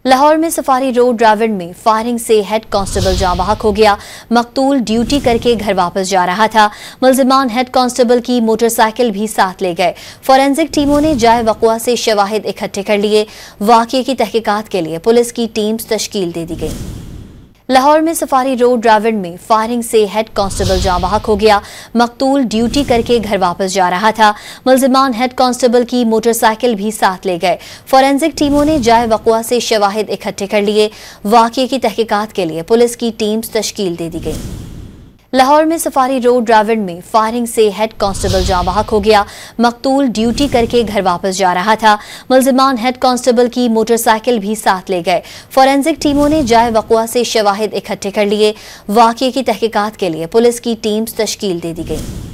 लाहौर में safari road Dravid में firing से हेड कांस्टेबल जाँ बहक हो गया। मकतूल ड्यूटी करके घर वापस जा रहा था। मुल्जिमान हेड कांस्टेबल की मोटरसाइकिल भी साथ ले गए। फोरेंसिक टीमों ने जाए वक़ुआ से शवाहिद इकट्ठे कर लिए। वाक़ये की तहकीकात के लिए पुलिस की टीम्स तश्कील दे दी गई। लाहौर में सफारी रोड ड्राविड में फायरिंग से हेड कांस्टेबल जाँ बहक हो गया। मकतूल ड्यूटी करके घर वापस जा रहा था। मुल्जिमान हेड कांस्टेबल की मोटरसाइकिल भी साथ ले गए। फोरेंसिक टीमों ने जाए वक़ुआ से शवाहिद इकट्ठे कर लिए। वाक़ये की तहकीकात के लिए पुलिस की टीम्स तश्कील दे दी गई। लाहौर में सफारी रोड ड्राविड में फायरिंग से हेड कांस्टेबल जाँ बहक हो गया। मकतूल ड्यूटी करके घर वापस जा रहा था। मुल्जिमान हेड कांस्टेबल की मोटरसाइकिल भी साथ ले गए। फोरेंसिक टीमों ने जाए वक़ुआ से शवाहिद इकट्ठे कर लिए। वाक़ये की तहकीकात के लिए पुलिस की टीम्स तश्कील दे दी गई।